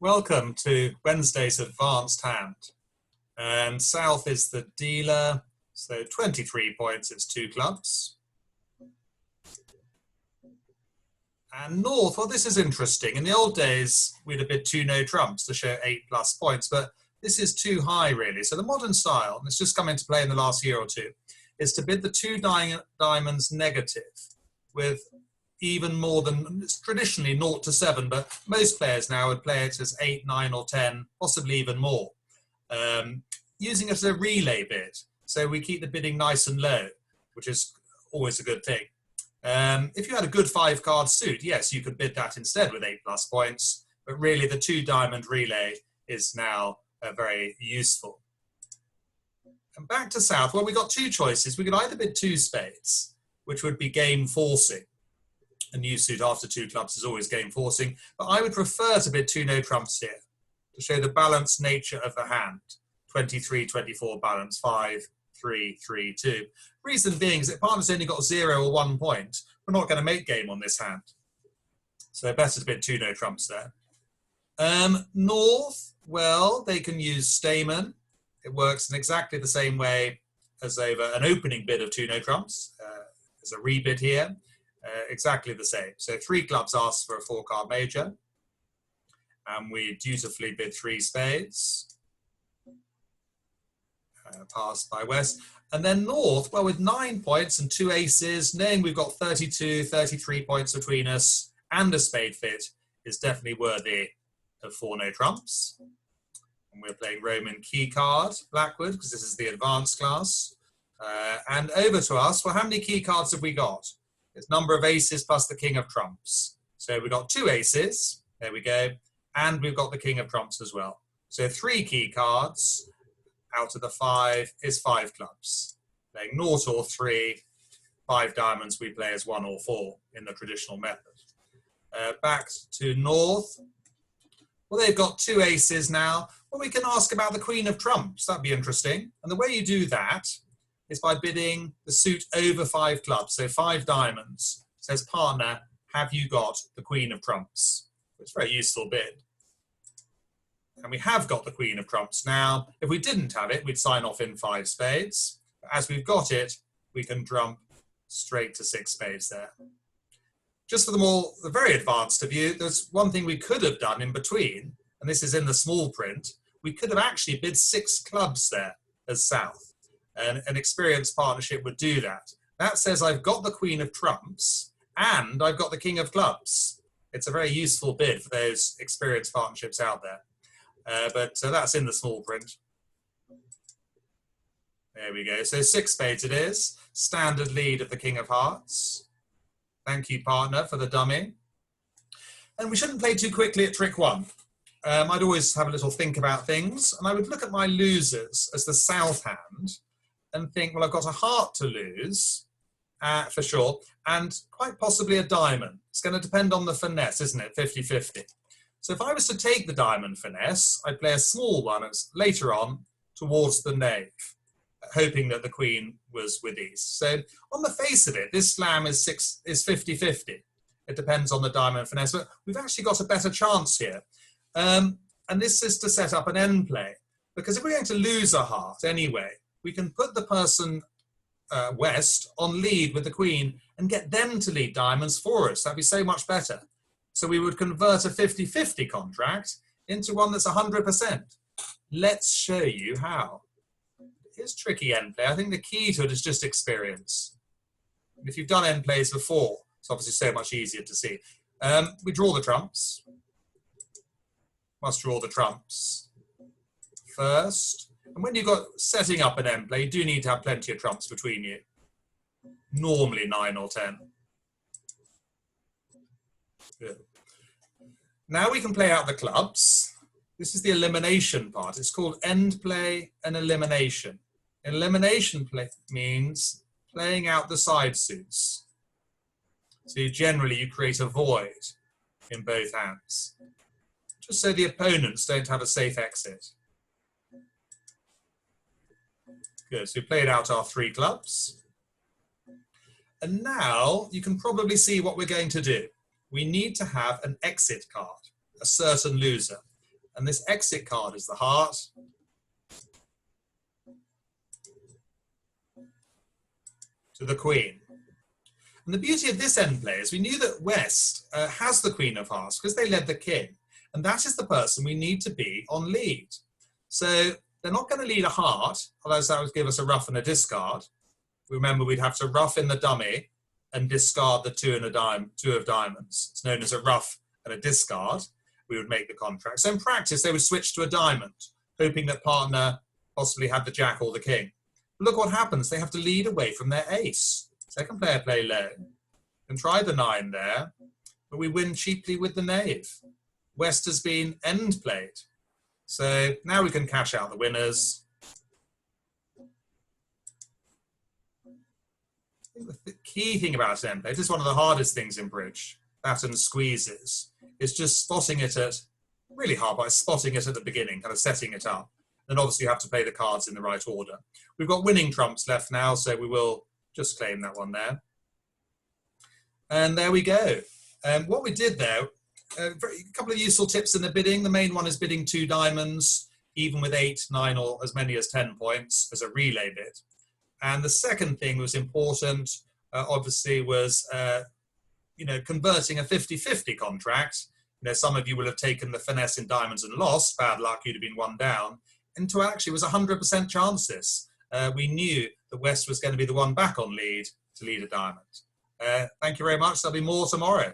Welcome to Wednesday's advanced hand. And South is the dealer, so 23 points, it's two clubs. And North, well, this is interesting. In the old days, we'd have bid two no trumps to show 8+ points, but this is too high, really. So the modern style, and it's just come into play in the last year or two, is to bid the two diamonds negative with even more than, it's traditionally 0 to 7, but most players now would play it as 8, 9 or 10, possibly even more, using it as a relay bid. So we keep the bidding nice and low, which is always a good thing. If you had a good 5-card suit, yes, you could bid that instead with 8+ points, but really the 2 diamond relay is now very useful. And back to South, well, we got two choices. We could either bid 2 spades, which would be game forcing. A new suit after 2 clubs is always game forcing, but I would prefer to bid 2 no trumps here to show the balanced nature of the hand. 23-24 balance, 5-3-3-2. Reason being is that partner's only got 0 or 1 point. We're not going to make game on this hand. So better to bid 2 no trumps there. North, well, they can use Stamen. It works in exactly the same way as over an opening bid of 2 no trumps. There's a rebid here. Exactly the same. So 3 clubs ask for a 4-card major. And we dutifully bid 3 spades. Passed by West. And then North, well, with 9 points and 2 aces, knowing we've got 32, 33 points between us and a spade fit, is definitely worthy of 4 no trumps. And we're playing Roman key card, Blackwood, because this is the advanced class. And over to us, well, how many key cards have we got? It's number of aces plus the king of trumps. So we've got 2 aces, there we go, and we've got the king of trumps as well. So 3 key cards out of the 5 is 5 clubs. Playing 0 or 3, 5 diamonds we play as 1 or 4 in the traditional method. Back to North. Well, they've got 2 aces now. Well, we can ask about the queen of trumps. That'd be interesting. And the way you do that is by bidding the suit over 5 clubs, so 5 diamonds. Says, partner, have you got the queen of trumps? It's a very useful bid. And we have got the queen of trumps now. If we didn't have it, we'd sign off in 5 spades. But as we've got it, we can trump straight to 6 spades there. Just for the very advanced of you, there's one thing we could have done in between, and this is in the small print. We could have actually bid 6 clubs there as South. And an experienced partnership would do that. That says I've got the queen of trumps and I've got the king of clubs. It's a very useful bid for those experienced partnerships out there. But that's in the small print. There we go. So 6 spades it is. Standard lead of the king of hearts. Thank you, partner, for the dummy. And we shouldn't play too quickly at trick 1. I'd always have a little think about things, and I would look at my losers as the South hand and think, well, I've got a heart to lose, for sure, and quite possibly a diamond. It's going to depend on the finesse, isn't it? 50-50. So if I was to take the diamond finesse, I'd play a small one later on towards the knave, hoping that the queen was with ease. So on the face of it, this slam is 50-50. It depends on the diamond finesse, but we've actually got a better chance here. And this is to set up an end play, because if we're going to lose a heart anyway, we can put the person West on lead with the queen and get them to lead diamonds for us. That'd be so much better. So we would convert a 50-50 contract into one that's 100%. Let's show you how. It's tricky end play. I think the key to it is just experience. And if you've done end plays before, it's obviously so much easier to see. We draw the trumps. Must draw the trumps first. And when you've got setting up an end play, you do need to have plenty of trumps between you. Normally 9 or 10. Good. Now we can play out the clubs. This is the elimination part. It's called end play and elimination. Elimination play means playing out the side suits. So you create a void in both hands, just so the opponents don't have a safe exit. Good, so we played out our 3 clubs. And now you can probably see what we're going to do. We need to have an exit card, a certain loser. And this exit card is the heart. To the queen. And the beauty of this end play is we knew that West has the queen of hearts because they led the king. And that is the person we need to be on lead. So they're not going to lead a heart, otherwise that would give us a ruff and a discard. Remember, we'd have to ruff in the dummy and discard the two of diamonds. It's known as a ruff and a discard. We would make the contract. So in practice, they would switch to a diamond, hoping that partner possibly had the jack or the king. But look what happens. They have to lead away from their ace. Second player play low. Can try the 9 there, but we win cheaply with the knave. West has been end played. So now we can cash out the winners. I think the key thing about end play, this is one of the hardest things in bridge, pattern squeezes, is just spotting it at, really hard, but spotting it at the beginning, kind of setting it up. Then obviously you have to play the cards in the right order. We've got winning trumps left now, so we will just claim that one there. And there we go. What we did there, a couple of useful tips in the bidding. The main one is bidding 2 diamonds, even with 8, 9, or as many as 10 points as a relay bid. And the second thing was important, obviously, was converting a 50-50 contract. Some of you will have taken the finesse in diamonds and lost, bad luck, you'd have been 1 down, into actually was 100% chances. We knew that West was going to be the one back on lead to lead a diamond. Thank you very much. There'll be more tomorrow.